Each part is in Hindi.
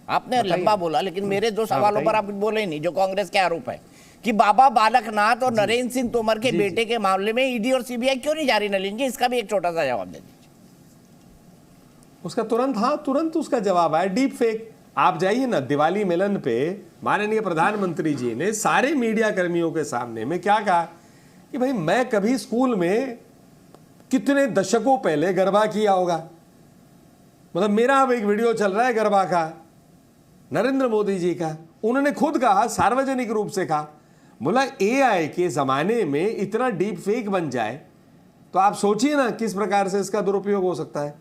आपने लंबा बोला, लेकिन मेरे दो सवालों पर आप बोले नहीं, जो कांग्रेस के आरोप है कि बाबा बालकनाथ और नरेंद्र सिंह तोमर के बेटे के मामले में ईडी और सीबीआई क्यों नहीं जारी नलिन जी, इसका भी एक छोटा सा जवाब दे दीजिए। उसका तुरंत उसका जवाब आया, डीप फेक। आप जाइए ना, दिवाली मिलन पे माननीय प्रधानमंत्री जी ने सारे मीडिया कर्मियों के सामने में क्या कहा कि भाई मैं कभी स्कूल में कितने दशकों पहले गरबा किया होगा, मतलब मेरा अब एक वीडियो चल रहा है गरबा का, नरेंद्र मोदी जी का। उन्होंने खुद कहा, सार्वजनिक रूप से कहा, बोला एआई के जमाने में इतना डीप फेक बन जाए तो आप सोचिए ना किस प्रकार से इसका दुरुपयोग हो सकता है।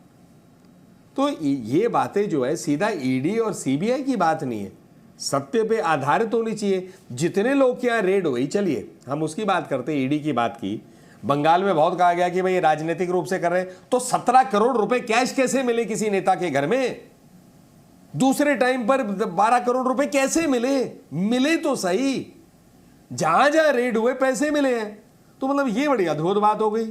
तो ये बातें जो है सीधा ईडी और सीबीआई की बात नहीं है, सत्य पे आधारित होनी चाहिए। जितने लोग के यहाँ रेड हुई, चलिए हम उसकी बात करते हैं, ईडी की बात की। बंगाल में बहुत कहा गया कि भाई राजनीतिक रूप से कर रहे हैं, तो 17 करोड़ रुपए कैश कैसे मिले किसी नेता के घर में? दूसरे टाइम पर 12 करोड़ रुपए कैसे मिले? मिले तो सही, जहां जहां रेड हुए पैसे मिले हैं। तो मतलब ये बड़ी अद्भुत बात हो गई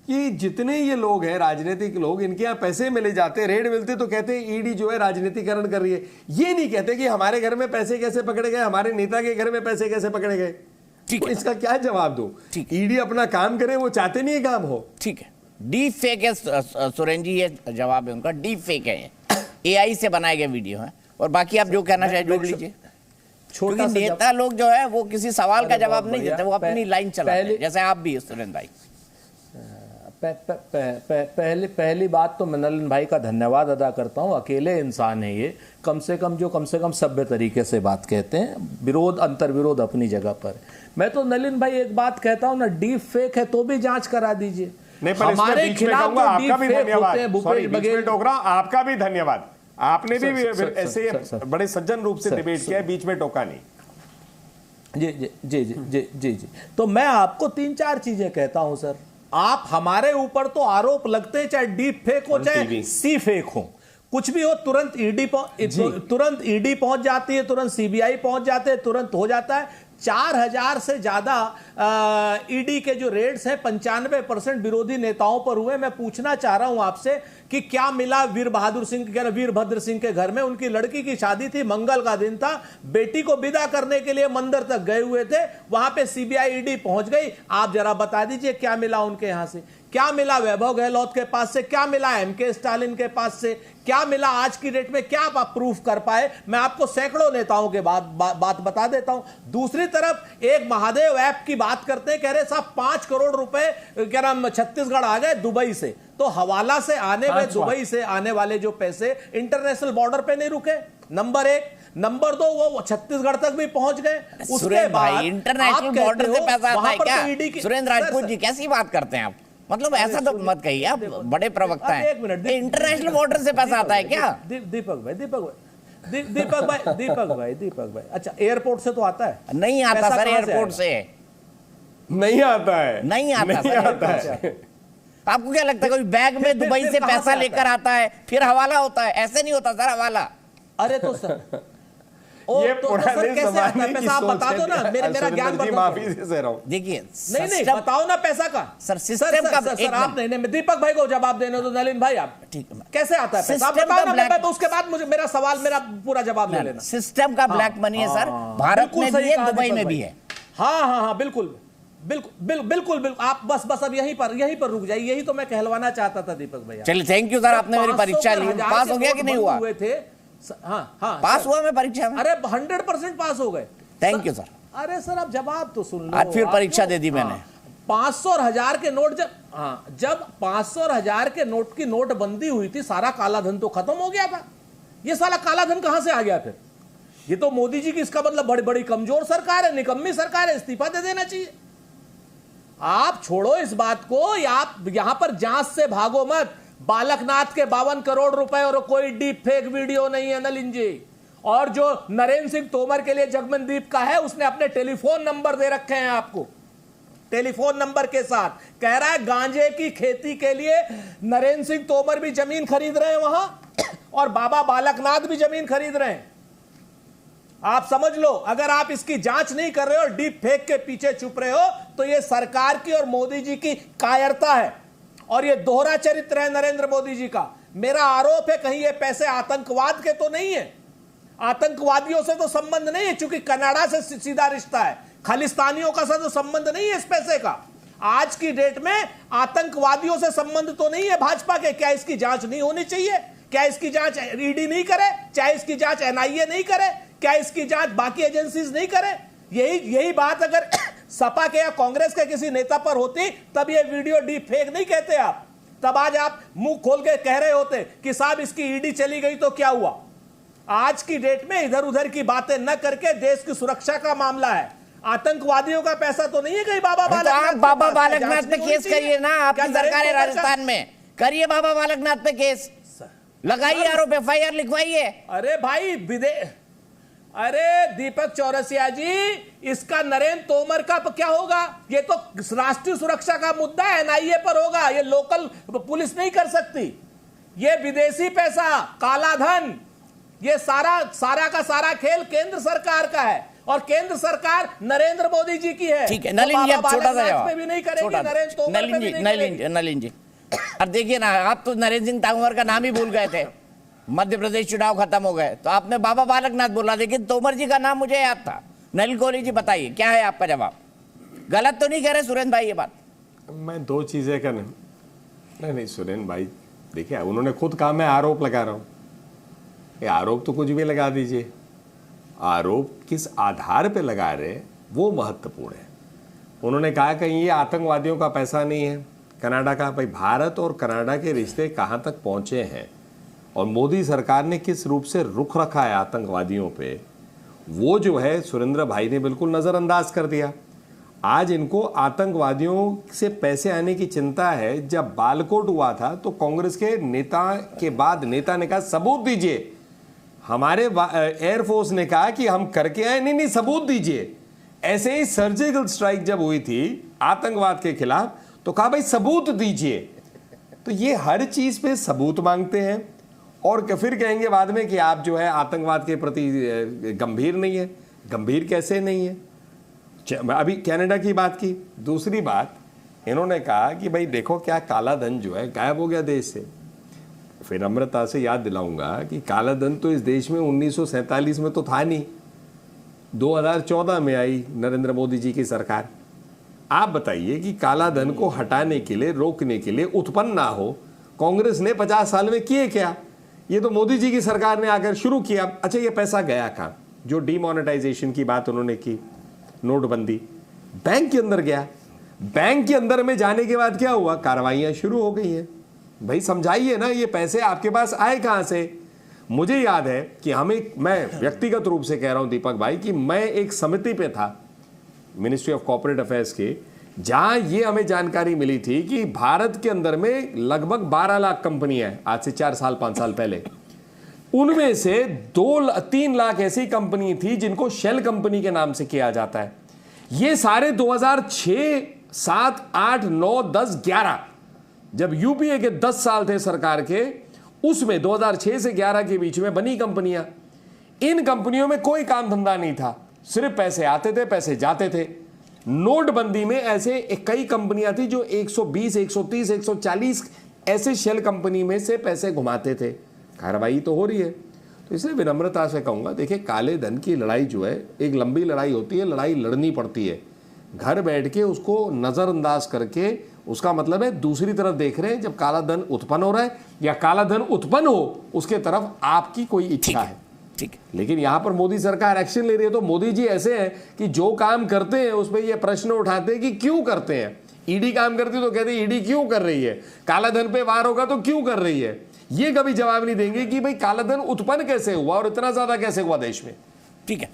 कि जितने ये लोग हैं राजनीतिक लोग, इनके यहाँ पैसे मिले जाते, रेड मिलते तो कहते हैं ईडी जो है राजनीतिकरण कर रही है। ये नहीं कहते कि हमारे घर में पैसे कैसे पकड़े गए, हमारे नेता के घर में पैसे कैसे पकड़े गए। तो इसका क्या जवाब दो? ईडी अपना काम करे, वो चाहते नहीं है काम हो। ठीक है, डीप फेक है सुरेंद्र जी, ये जवाब है उनका, डीप फेक है, एआई से बनाए गए वीडियो है। और बाकी आप जो कहना चाहे जोड़ लीजिए। क्योंकि नेता लोग जो है वो किसी सवाल का जवाब नहीं देते, वो अपनी लाइन चलाते हैं, जैसे आप भी सुरेंद्र भाई। पहली बात तो मैं नलिन भाई का धन्यवाद अदा करता हूं, अकेले इंसान है ये, कम से कम सभ्य तरीके से बात कहते हैं, विरोध अंतर विरोध अपनी जगह पर। मैं तो नलिन भाई एक बात कहता हूं ना, डीप फेक है तो भी जांच करा दीजिए। हमारे खिलाफ जो डीप फेक होते हैं, भूपेश बघेल टोकरा, आपका भी धन्यवाद, आपने भी ऐसे बड़े सज्जन रूप से डिबेट किया, बीच में टोका नहीं। जी जी जी जी जी जी जी। तो मैं आपको 3-4 चीजें कहता हूं सर। आप हमारे ऊपर तो आरोप लगते हैं, चाहे डीप फेक हो चाहे सी फेक हो, कुछ भी हो, तुरंत ईडी पहुंच जाती है, तुरंत सीबीआई पहुंच जाते हैं, तुरंत हो जाता है। 4000 से ज्यादा ईडी के जो रेड्स हैं 95% विरोधी नेताओं पर हुए। मैं पूछना चाह रहा हूं आपसे कि क्या मिला वीरभद्र सिंह के घर में? उनकी लड़की की शादी थी, मंगल का दिन था, बेटी को विदा करने के लिए मंदिर तक गए हुए थे, वहां पे सीबीआई ईडी पहुंच गई। आप जरा बता दीजिए क्या मिला उनके यहां से, क्या मिला वैभव गहलोत के पास से, क्या मिला एमके स्टालिन के पास से, क्या मिला आज की डेट में, क्या आप प्रूफ कर पाए? मैं आपको सैकड़ों नेताओं के बात बता देता हूं। दूसरी तरफ एक महादेव ऐप की बात करते हैं, कह रहे साहब 5 करोड़ रुपए क्या नाम छत्तीसगढ़ आ गए दुबई से। तो हवाला से आने में दुबई से आने वाले जो पैसे इंटरनेशनल बॉर्डर पे नहीं रुके, नंबर 1। नंबर 2, वो छत्तीसगढ़ तक भी पहुंच गए। उसके बाद इंटरनेशनल बॉर्डर से पैसा आता है क्या? सुरेंद्र राजपूत जी कैसी बात करते हैं आप? मतलब ऐसा तो मत कहिए, आप बड़े प्रवक्ता हैं। एक मिनट, इंटरनेशनल बॉर्डर से पैसा आता है क्या? दीपक भाई, अच्छा एयरपोर्ट से तो आता है? नहीं आता सर, एयरपोर्ट से नहीं आता है, नहीं आता है। आपको क्या लगता है कोई बैग में दुबई से पैसा लेकर आता है फिर हवाला होता है? ऐसे नहीं होता सर हवाला। अरे तो सर ये पुराने जमाने की आप बता दो ना, मेरा ज्ञान माफी से रहा हूं। देखिए नहीं बताओ ना पैसा का सर, सिस्टम का सर आप नहीं, दीपक भाई को जवाब देने दो। नलिन भाई आप ठीक कैसे आता है पैसा, बताओ ना, तो उसके बाद मुझे मेरा सवाल, मेरा पूरा जवाब ले लेना। सिस्टम का ब्लैक मनी है सर, भारत में भी है, दुबई में भी है। हाँ बिल्कुल। आप बस अब यहीं पर रुक जाइए, यही तो मैं कहलवाना चाहता था दीपक भैया। चलिए थैंक यू सर, आपने मेरी परीक्षा ली, पास हो गया कि नहीं हुआ? हुए थे हाँ पास हुआ मैं परीक्षा में। अरे 100% पास हो गए। Thank you sir. अरे सर आप जवाब तो सुन लो। आज फिर परीक्षा दे दी मैंने। 500 और 1000 के नोट जब 500 और 1000 के नोट की नोटबंदी हुई थी, सारा काला धन तो खत्म हो गया था। ये सारा काला धन कहां से आ गया फिर? ये तो मोदी जी की, इसका मतलब बड़ी बड़ी कमजोर सरकार है, निकम्मी सरकार है, इस्तीफा दे देना चाहिए। आप छोड़ो इस बात को, आप यहां पर जांच से भागो मत। बालकनाथ के 52 करोड़ रुपए और कोई डीप फेक वीडियो नहीं है नलिन जी। और जो नरेंद्र सिंह तोमर के लिए जगमनदीप का है, उसने अपने टेलीफोन नंबर दे रखे हैं आपको, टेलीफोन नंबर के साथ। कह रहा है गांजे की खेती के लिए नरेंद्र सिंह तोमर भी जमीन खरीद रहे हैं वहां, और बाबा बालकनाथ भी जमीन खरीद रहे हैं। आप समझ लो, अगर आप इसकी जांच नहीं कर रहे हो, डीप फेक के पीछे छुप रहे हो, तो यह सरकार की और मोदी जी की कायरता है, और यह दोहरा चरित्र है नरेंद्र मोदी जी का। मेरा आरोप है कहीं ये पैसे आतंकवाद के तो नहीं है। आतंकवादियों से तो संबंध नहीं है, क्योंकि कनाडा से सीधा रिश्ता है, खालिस्तानियों का तो संबंध नहीं है इस पैसे का। आज की डेट में आतंकवादियों से संबंध तो नहीं है भाजपा के। क्या इसकी जांच नहीं होनी चाहिए? क्या इसकी जांच ईडी नहीं करे? चाहे इसकी जांच एनआईए नहीं करे? क्या इसकी जांच बाकी एजेंसीज नहीं करे? यही बात अगर सपा के या कांग्रेस के किसी नेता पर होती तब ये वीडियो डीप फेक नहीं कहते आप। तब आज आप मुंह खोल के कह रहे होते कि साहब इसकी ईडी चली गई तो क्या हुआ। आज की डेट में इधर उधर की बातें न करके देश की सुरक्षा का मामला है, आतंकवादियों का पैसा तो नहीं है कहीं बाबा बालकनाथ। तो आप बाबा बालकनाथ पे केस करिए ना, आपकी सरकार है राजस्थान में, करिए बाबा बालकनाथ पे केस, लगाइए आरोप, एफआईआर लिखवाइए। अरे भाई अरे दीपक चौरसिया जी, इसका नरेंद्र तोमर का क्या होगा? ये तो राष्ट्रीय सुरक्षा का मुद्दा है, एनआईए पर होगा, ये लोकल पुलिस नहीं कर सकती। ये विदेशी पैसा, काला धन, ये सारा का सारा खेल केंद्र सरकार का है, और केंद्र सरकार नरेंद्र मोदी जी की है। ठीक है, नलिन जी, अब छोटा सा जवाब भी नहीं करेगी, नरेंद्र तोमर पे भी नहीं करेगी। नलिन जी, अब देखिए ना, आप तो नरेंद्र सिंह तोमर का नाम ही भूल गए थे, मध्य प्रदेश चुनाव खत्म हो गए तो आपने बाबा बालकनाथ बोला, लेकिन तोमर जी का नाम मुझे याद था। नलिन कोहली जी बताइए क्या है आपका जवाब? गलत तो नहीं कह रहे सुरेंद्र भाई ये बात? मैं दो चीजें कर नहीं सुरेंद्र भाई, देखिए उन्होंने खुद कहा मैं आरोप लगा रहा हूँ। ये आरोप तो कुछ भी लगा दीजिए, आरोप किस आधार पे लगा रहे वो महत्वपूर्ण है। उन्होंने कहा कहीं ये आतंकवादियों का पैसा नहीं है कनाडा का। भाई भारत और कनाडा के रिश्ते कहाँ तक पहुँचे हैं और मोदी सरकार ने किस रूप से रुख रखा है आतंकवादियों पे, वो जो है सुरेंद्र भाई ने बिल्कुल नज़रअंदाज कर दिया। आज इनको आतंकवादियों से पैसे आने की चिंता है। जब बालकोट हुआ था तो कांग्रेस के नेता के बाद नेता ने कहा सबूत दीजिए, हमारे एयरफोर्स ने कहा कि हम करके आए, नहीं सबूत दीजिए। ऐसे ही सर्जिकल स्ट्राइक जब हुई थी आतंकवाद के खिलाफ तो कहा भाई सबूत दीजिए। तो ये हर चीज पे सबूत मांगते हैं और फिर कहेंगे बाद में कि आप जो है आतंकवाद के प्रति गंभीर नहीं है। गंभीर कैसे नहीं है? अभी कनाडा की बात की। दूसरी बात इन्होंने कहा कि भाई देखो क्या काला धन जो है गायब हो गया देश से। फिर नम्रता से याद दिलाऊंगा कि काला धन तो इस देश में 1947 में तो था नहीं, 2014 में आई नरेंद्र मोदी जी की सरकार। आप बताइए कि काला धन को हटाने के लिए, रोकने के लिए, उत्पन्न ना हो, कांग्रेस ने 50 साल में किए क्या? ये तो मोदी जी की सरकार ने आकर शुरू किया। अच्छा ये पैसा गया कहाँ? जो डीमोनेटाइजेशन की बात उन्होंने की, नोटबंदी, बैंक के अंदर गया। बैंक के अंदर में जाने के बाद क्या हुआ? कार्रवाइयां शुरू हो गई हैं। भाई समझाइए ना, ये पैसे आपके पास आए कहां से? मुझे याद है कि मैं व्यक्तिगत रूप से कह रहा हूं दीपक भाई कि मैं एक समिति पे था मिनिस्ट्री ऑफ कॉर्पोरेट अफेयर्स की, जहां ये हमें जानकारी मिली थी कि भारत के अंदर में लगभग 12 लाख कंपनियां हैं आज से 4-5 साल पहले। उनमें से 2-3 लाख ऐसी कंपनी थी जिनको शेल कंपनी के नाम से किया जाता है। ये सारे 2006, 7, 8, 9, 10, 11 जब यूपीए के 10 साल थे सरकार के, उसमें 2006 से 11 के बीच में बनी कंपनियां। इन कंपनियों में कोई काम धंधा नहीं था, सिर्फ पैसे आते थे, पैसे जाते थे। नोटबंदी में ऐसे कई कंपनियां थी जो 120, 130, 140 ऐसे शेल कंपनी में से पैसे घुमाते थे। कार्रवाई तो हो रही है। तो इसलिए विनम्रता से कहूंगा, देखिए काले धन की लड़ाई जो है एक लंबी लड़ाई होती है, लड़ाई लड़नी पड़ती है। घर बैठ के उसको नजरअंदाज करके, उसका मतलब है दूसरी तरफ देख रहे हैं जब काला धन उत्पन्न हो रहा है या काला धन उत्पन्न हो उसके तरफ आपकी कोई इच्छा है। ठीक है, लेकिन यहां पर मोदी सरकार एक्शन ले रही है। तो मोदी जी ऐसे हैं कि जो काम करते हैं उस पर ये प्रश्न उठाते हैं कि क्यों करते हैं। ईडी काम करती तो कहते हैं ईडी क्यों कर रही है, काला धन पे वार होगा तो क्यों कर रही है। ये कभी जवाब नहीं देंगे कि भाई काला धन उत्पन्न कैसे हुआ और इतना ज्यादा कैसे हुआ देश में। ठीक है।